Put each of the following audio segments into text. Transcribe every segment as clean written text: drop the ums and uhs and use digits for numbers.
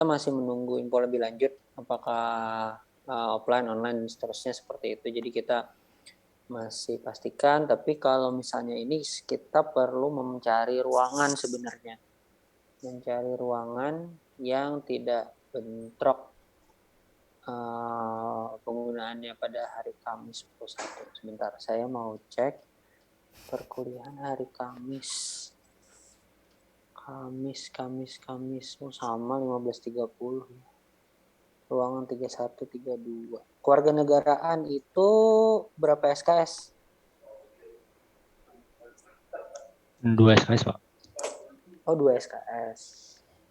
masih menunggu info lebih lanjut apakah offline, online, dan seterusnya seperti itu. Jadi kita masih pastikan, tapi kalau misalnya ini kita perlu mencari ruangan sebenarnya. Mencari ruangan yang tidak bentrok penggunaannya pada hari Kamis 21. Sebentar, saya mau cek perkuliahan hari Kamis. Kamis. Oh, sama 15.30. Ruangan 31, 32. Kewarganegaraan itu berapa SKS? 2 SKS, Pak. Oh, 2 SKS.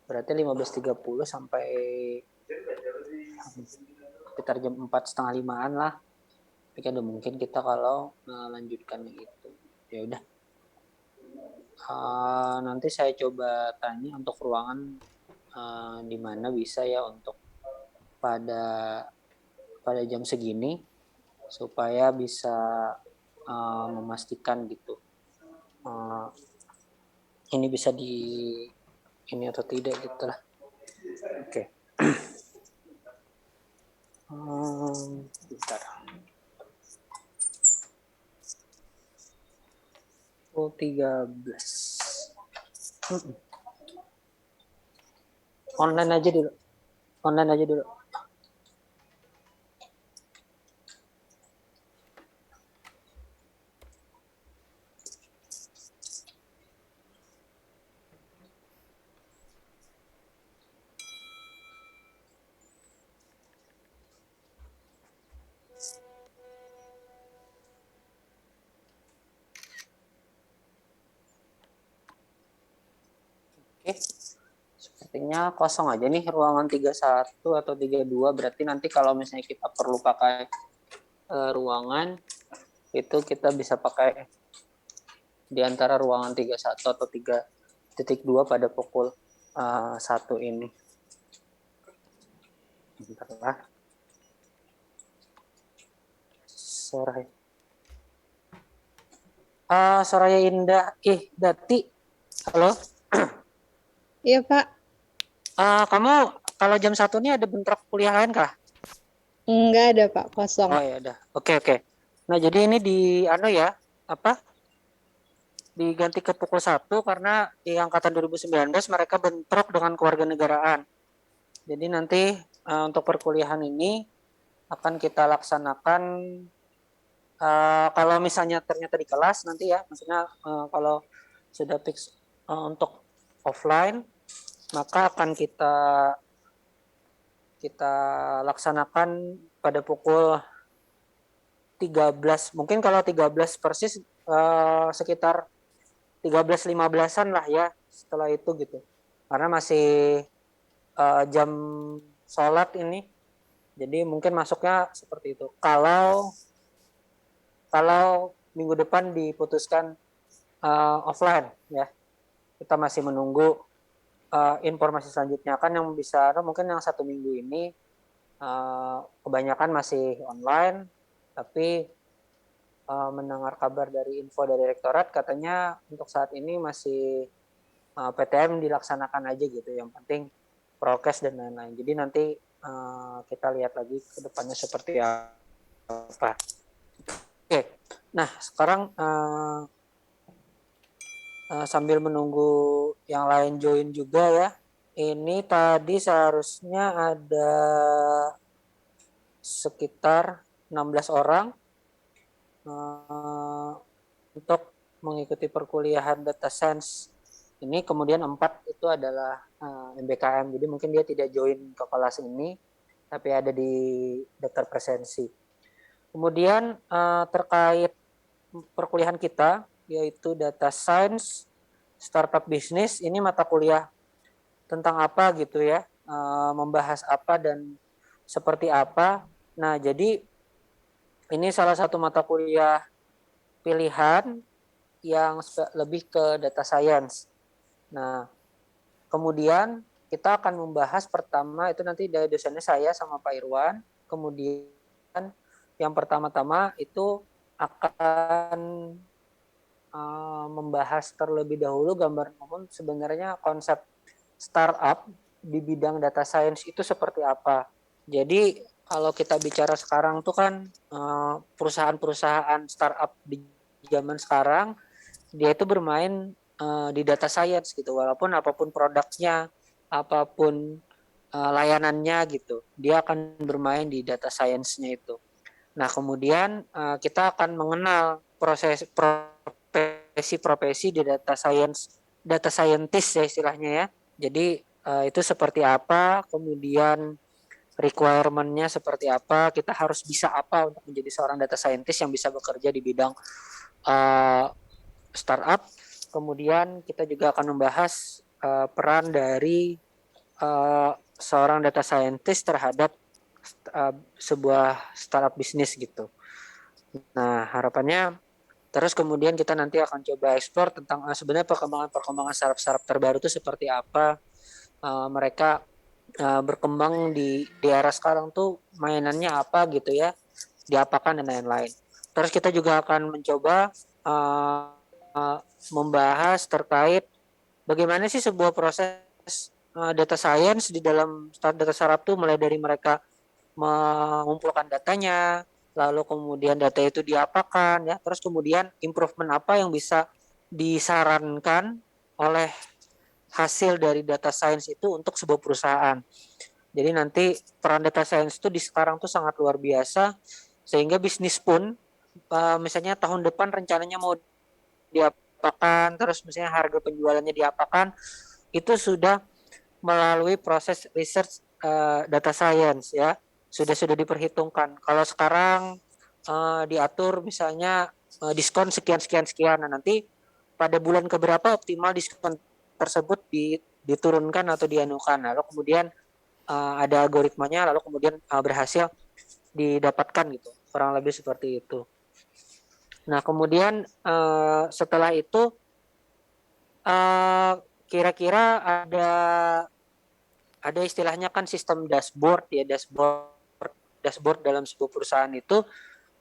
Berarti 15.30 sampai sekitar jam 4:30 lah. Tapi kan mungkin kita kalau melanjutkan itu. Ya udah. Nanti saya coba tanya untuk ruangan di mana bisa ya untuk pada jam segini supaya bisa memastikan gitu ini bisa di ini atau tidak gitu lah. Oke. Bentar. Oh, 13. Online aja dulu. Oke. Sepertinya kosong aja nih ruangan 31 atau 32. Berarti nanti kalau misalnya kita perlu pakai ruangan itu kita bisa pakai di antara ruangan 31 atau 3.2 pada pukul 1 ini. Bentar lah. Soraya Indah. Dati. Halo? Iya, Pak. Kamu kalau jam 1 ini ada bentrok kuliah lain kah? Enggak ada, Pak. Kosong. Oh ya udah. Oke. Nah, jadi ini diganti ke pukul 1 karena di angkatan 2019 mereka bentrok dengan kewarganegaraan. Jadi nanti untuk perkuliahan ini akan kita laksanakan kalau misalnya ternyata di kelas nanti ya, maksudnya kalau sudah fix untuk offline, maka akan kita laksanakan pada pukul 13. Mungkin kalau 13 persis sekitar 13.15-an lah ya setelah itu gitu. Karena masih jam sholat ini. Jadi mungkin masuknya seperti itu. Kalau minggu depan diputuskan offline ya. Kita masih menunggu informasi selanjutnya kan yang bisa mungkin yang 1 minggu ini kebanyakan masih online, tapi mendengar kabar dari info dari rektorat katanya untuk saat ini masih PTM dilaksanakan aja gitu. Yang penting prokes dan lain-lain. Jadi nanti kita lihat lagi ke depannya seperti apa. Oke. Nah, sekarang sambil menunggu yang lain join juga ya. Ini tadi seharusnya ada sekitar 16 orang untuk mengikuti perkuliahan data science ini, kemudian 4 itu adalah MBKM. Jadi mungkin dia tidak join ke kelas ini, tapi ada di daftar presensi. Kemudian terkait perkuliahan kita, yaitu data science, startup business, ini mata kuliah tentang apa gitu ya, membahas apa dan seperti apa. Nah, jadi ini salah satu mata kuliah pilihan yang lebih ke data science. Nah, kemudian kita akan membahas pertama itu nanti dari dosennya saya sama Pak Irwan. Kemudian yang pertama-tama itu akan membahas terlebih dahulu gambaran umum sebenarnya konsep startup di bidang data science itu seperti apa. Jadi kalau kita bicara sekarang tuh kan perusahaan-perusahaan startup di zaman sekarang dia itu bermain di data science gitu, walaupun apapun produknya, apapun layanannya gitu, dia akan bermain di data science-nya itu. Nah, kemudian kita akan mengenal profesi-profesi di data scientist ya istilahnya ya. Jadi itu seperti apa, kemudian requirement-nya seperti apa, kita harus bisa apa untuk menjadi seorang data scientist yang bisa bekerja di bidang uh, startup. Kemudian kita juga akan membahas peran dari seorang data scientist terhadap sebuah startup bisnis gitu. Nah, harapannya terus kemudian kita nanti akan coba eksplor tentang sebenarnya perkembangan startup terbaru itu seperti apa. Mereka berkembang di era sekarang tuh mainannya apa gitu ya, diapakan dan lain-lain. Terus kita juga akan mencoba uh, uh, membahas terkait bagaimana sih sebuah proses data science di dalam data startup tuh, mulai dari mereka mengumpulkan datanya, lalu kemudian data itu diapakan ya, terus kemudian improvement apa yang bisa disarankan oleh hasil dari data science itu untuk sebuah perusahaan. Jadi nanti peran data science itu di sekarang tuh sangat luar biasa, sehingga bisnis pun misalnya tahun depan rencananya mau diapakan, terus misalnya harga penjualannya diapakan, itu sudah melalui proses research data science ya, sudah diperhitungkan. Kalau sekarang diatur misalnya diskon sekian sekian sekian, nah nanti pada bulan keberapa optimal diskon tersebut diturunkan atau dianukan, lalu kemudian ada algoritmanya, lalu kemudian berhasil didapatkan gitu, kurang lebih seperti itu. Nah kemudian setelah itu kira-kira ada istilahnya kan sistem dashboard ya, dashboard dalam sebuah perusahaan itu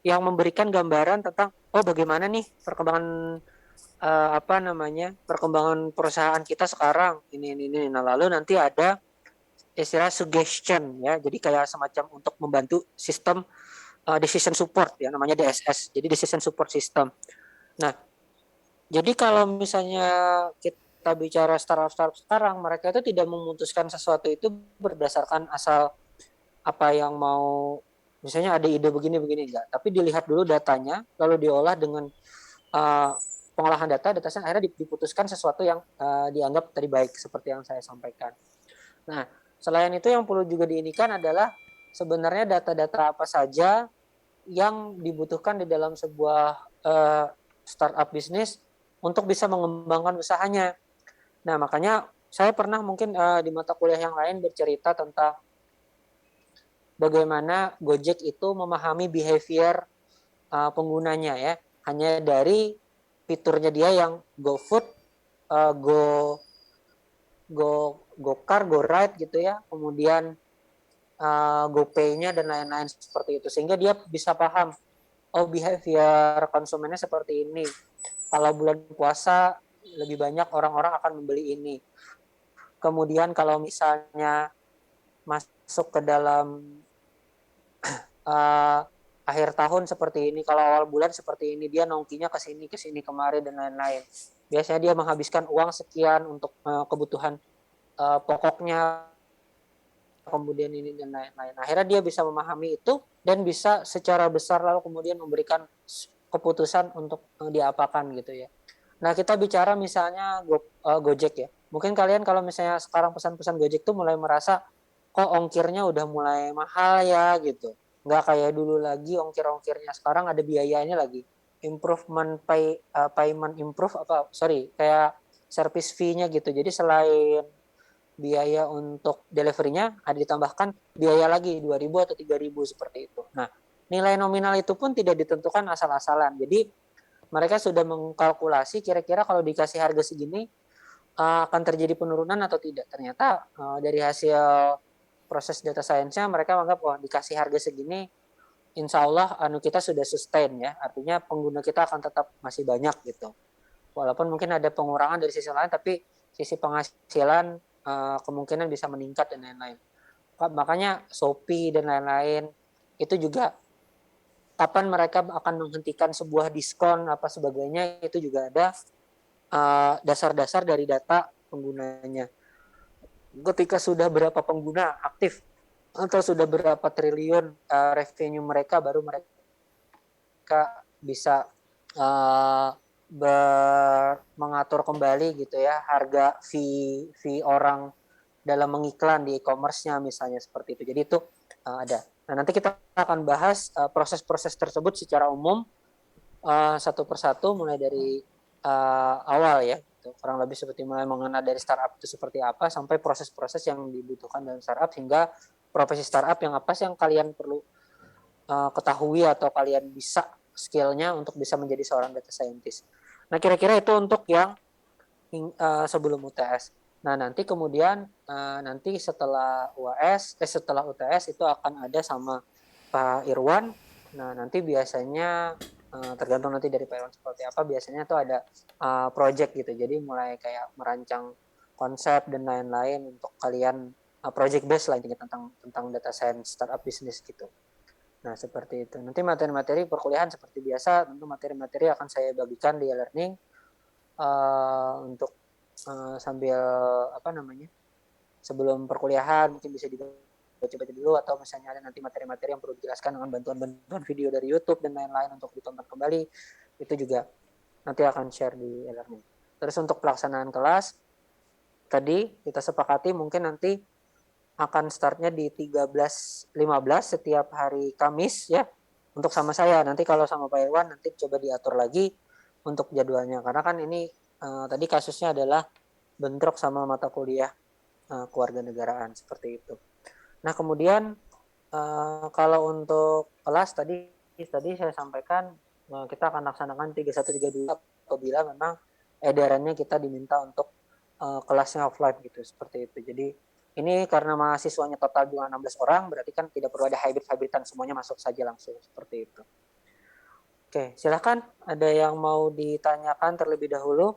yang memberikan gambaran tentang bagaimana nih perkembangan perkembangan perusahaan kita sekarang ini. Nah lalu nanti ada istilah suggestion ya, jadi kayak semacam untuk membantu sistem decision support ya, namanya DSS, jadi decision support system. Nah jadi kalau misalnya kita bicara startup sekarang, mereka itu tidak memutuskan sesuatu itu berdasarkan asal apa yang mau, misalnya ada ide begini enggak, tapi dilihat dulu datanya, lalu diolah dengan uh, pengolahan data science, akhirnya diputuskan sesuatu yang dianggap tadi baik seperti yang saya sampaikan. Nah, selain itu yang perlu juga diinikan adalah sebenarnya data-data apa saja yang dibutuhkan di dalam sebuah startup bisnis untuk bisa mengembangkan usahanya. Nah, makanya saya pernah mungkin di mata kuliah yang lain bercerita tentang bagaimana Gojek itu memahami behavior penggunanya ya, hanya dari fiturnya dia yang GoFood, Go GoCar, GoRide gitu ya, kemudian GoPay-nya dan lain-lain seperti itu, sehingga dia bisa paham behavior konsumennya seperti ini. Kalau bulan puasa lebih banyak orang-orang akan membeli ini. Kemudian kalau misalnya masuk ke dalam akhir tahun seperti ini, kalau awal bulan seperti ini, dia nongkinya ke sini kemari dan lain-lain. Biasanya dia menghabiskan uang sekian untuk kebutuhan pokoknya, kemudian ini dan lain-lain. Akhirnya dia bisa memahami itu dan bisa secara besar lalu kemudian memberikan keputusan untuk diapakan gitu ya. Nah kita bicara misalnya Gojek ya. Mungkin kalian kalau misalnya sekarang pesan-pesan Gojek tuh mulai merasa kok ongkirnya udah mulai mahal ya gitu. Nggak kayak dulu lagi ongkir-ongkirnya, sekarang ada biayanya lagi. Payment improve kayak service fee-nya gitu. Jadi selain biaya untuk delivery-nya ada ditambahkan biaya lagi 2.000 atau 3.000 seperti itu. Nah, nilai nominal itu pun tidak ditentukan asal-asalan. Jadi mereka sudah mengkalkulasi kira-kira kalau dikasih harga segini akan terjadi penurunan atau tidak. Ternyata dari hasil proses data science-nya mereka menganggap dikasih harga segini insya Allah kita sudah sustain ya. Artinya pengguna kita akan tetap masih banyak gitu. Walaupun mungkin ada pengurangan dari sisi lain, tapi sisi penghasilan kemungkinan bisa meningkat dan lain-lain. Makanya Shopee dan lain-lain itu juga kapan mereka akan menghentikan sebuah diskon apa sebagainya, itu juga ada dasar-dasar dari data penggunanya. Ketika sudah berapa pengguna aktif atau sudah berapa triliun revenue mereka, baru mereka bisa mengatur kembali gitu ya harga fee orang dalam mengiklan di e-commerce-nya misalnya, seperti itu. Jadi itu ada. Nah, nanti kita akan bahas proses-proses tersebut secara umum satu persatu, mulai dari awal ya, gitu. Kurang lebih seperti mulai mengenal dari startup itu seperti apa sampai proses-proses yang dibutuhkan dalam startup, hingga profesi startup yang apa sih yang kalian perlu ketahui atau kalian bisa skillnya untuk bisa menjadi seorang data scientist. Nah, kira-kira itu untuk yang sebelum UTS. Nah, nanti kemudian nanti setelah setelah UTS itu akan ada sama Pak Irwan. Nah, nanti biasanya tergantung nanti dari Pak Irwan seperti apa, biasanya tuh ada project gitu. Jadi mulai kayak merancang konsep dan lain-lain untuk kalian project based lah intinya tentang data science startup business gitu. Nah, seperti itu. Nanti materi-materi perkuliahan seperti biasa, tentu materi-materi akan saya bagikan di e-learning untuk sambil apa namanya, sebelum perkuliahan mungkin bisa dibaca-baca dulu, atau misalnya ada nanti materi-materi yang perlu dijelaskan dengan bantuan-bantuan video dari YouTube dan lain-lain untuk ditonton kembali, itu juga nanti akan share di e-learning. Terus untuk pelaksanaan kelas tadi kita sepakati mungkin nanti akan startnya di 13.15 setiap hari Kamis ya, untuk sama saya. Nanti kalau sama Pak Irwan nanti coba diatur lagi untuk jadwalnya, karena kan ini tadi kasusnya adalah bentrok sama mata kuliah kewarganegaraan seperti itu. Nah, kemudian kalau untuk kelas tadi saya sampaikan kita akan laksanakan 3132 apabila memang edarannya kita diminta untuk kelasnya offline gitu, seperti itu. Jadi ini karena mahasiswanya total juga 16 orang, berarti kan tidak perlu ada hybrid-hybridan, semuanya masuk saja langsung, seperti itu. Oke, silakan ada yang mau ditanyakan terlebih dahulu.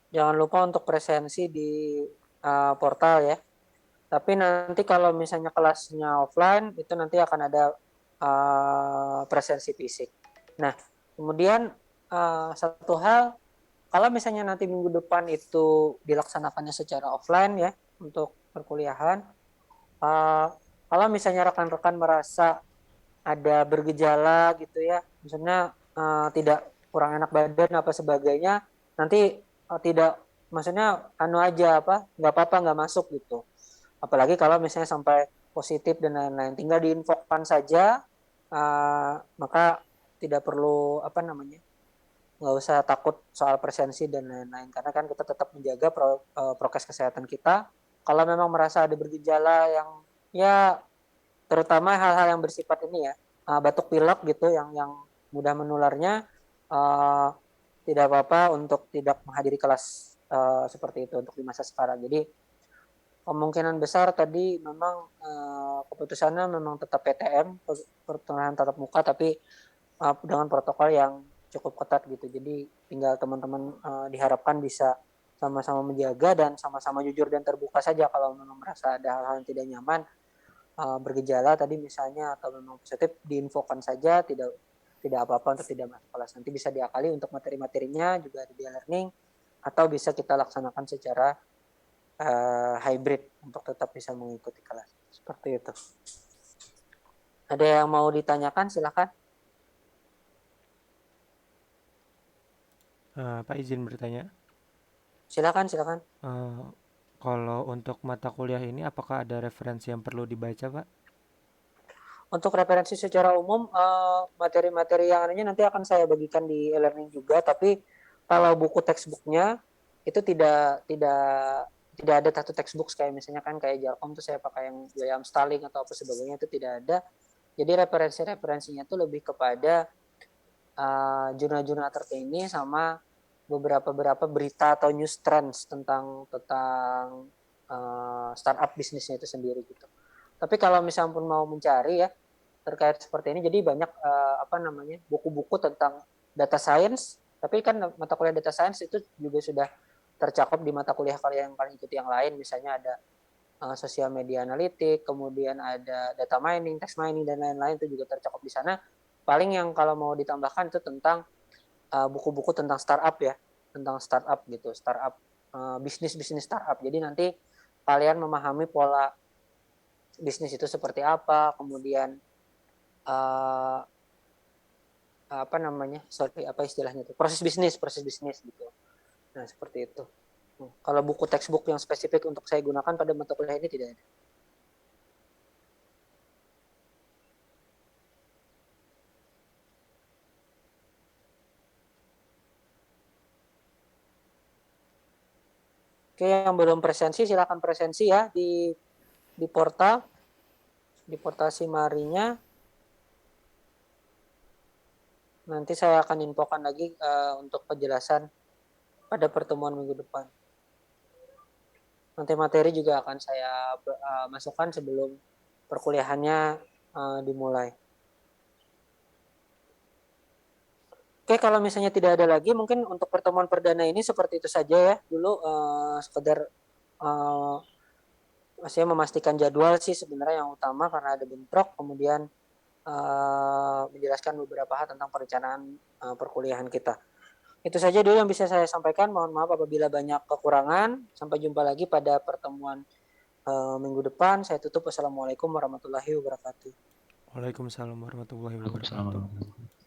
Jangan lupa untuk presensi di portal ya. Tapi nanti kalau misalnya kelasnya offline, itu nanti akan ada presensi fisik. Nah, kemudian satu hal, kalau misalnya nanti minggu depan itu dilaksanakannya secara offline ya untuk perkuliahan, kalau misalnya rekan-rekan merasa ada bergejala gitu ya, misalnya tidak kurang enak badan apa sebagainya, nanti tidak, maksudnya aja apa, nggak apa-apa, nggak masuk gitu. Apalagi kalau misalnya sampai positif dan lain-lain, tinggal diinfokan saja, maka tidak perlu apa namanya, nggak usah takut soal presensi dan lain-lain, karena kan kita tetap menjaga prokes kesehatan kita. Kalau memang merasa ada bergejala yang ya, terutama hal-hal yang bersifat ini ya, batuk pilek gitu yang mudah menularnya, uh, tidak apa-apa untuk tidak menghadiri kelas seperti itu untuk di masa sekarang. Jadi kemungkinan besar tadi memang keputusannya memang tetap PTM, pertengahan tatap muka, tapi dengan protokol yang cukup ketat gitu. Jadi tinggal teman-teman diharapkan bisa sama-sama menjaga dan sama-sama jujur dan terbuka saja kalau memang merasa ada hal-hal yang tidak nyaman, bergejala tadi misalnya, atau memang positif, diinfokan saja, tidak apa-apa untuk tidak masuk kelas. Nanti bisa diakali untuk materi-materinya juga di e-learning, atau bisa kita laksanakan secara hybrid untuk tetap bisa mengikuti kelas. Seperti itu. Ada yang mau ditanyakan, silakan. Pak izin bertanya. Silakan. Kalau untuk mata kuliah ini apakah ada referensi yang perlu dibaca, Pak? Untuk referensi secara umum, materi-materi yang lainnya nanti akan saya bagikan di e-learning juga. Tapi kalau buku textbooknya itu tidak ada satu textbook kayak misalnya kan kayak Jarkom tuh saya pakai yang William Starling atau apa sebagainya, itu tidak ada. Jadi referensinya itu lebih kepada jurnal-jurnal terkini sama beberapa berita atau news trends tentang startup bisnisnya itu sendiri gitu. Tapi kalau misalnya pun mau mencari ya terkait seperti ini, jadi banyak buku-buku tentang data science Tapi kan mata kuliah data science itu juga sudah tercakup di mata kuliah kalian yang kalian ikuti yang lain. Misalnya ada sosial media analitik, kemudian ada data mining, text mining, dan lain-lain itu juga tercakup di sana. Paling yang kalau mau ditambahkan itu tentang buku-buku tentang startup ya, tentang startup gitu, startup bisnis startup. Jadi nanti kalian memahami pola bisnis itu seperti apa, kemudian apa namanya, apa istilahnya itu, proses bisnis gitu. Nah seperti itu. Kalau buku textbook yang spesifik untuk saya gunakan pada mata kuliah ini tidak ada. Oke, yang belum presensi silakan presensi ya di portal Simarinya. Nanti saya akan infokan lagi untuk penjelasan pada pertemuan minggu depan. Nanti materi juga akan saya masukkan sebelum perkuliahannya dimulai. Oke, kalau misalnya tidak ada lagi, mungkin untuk pertemuan perdana ini seperti itu saja ya. Dulu sekedar saya memastikan jadwal sih sebenarnya yang utama karena ada bentrok, kemudian menjelaskan beberapa hal tentang perencanaan perkuliahan kita. Itu saja dulu yang bisa saya sampaikan. Mohon maaf apabila banyak kekurangan. Sampai jumpa lagi pada pertemuan minggu depan. Saya tutup. Wassalamualaikum warahmatullahi wabarakatuh. Waalaikumsalam warahmatullahi Waalaikumsalam wabarakatuh. warahmatullahi wabarakatuh.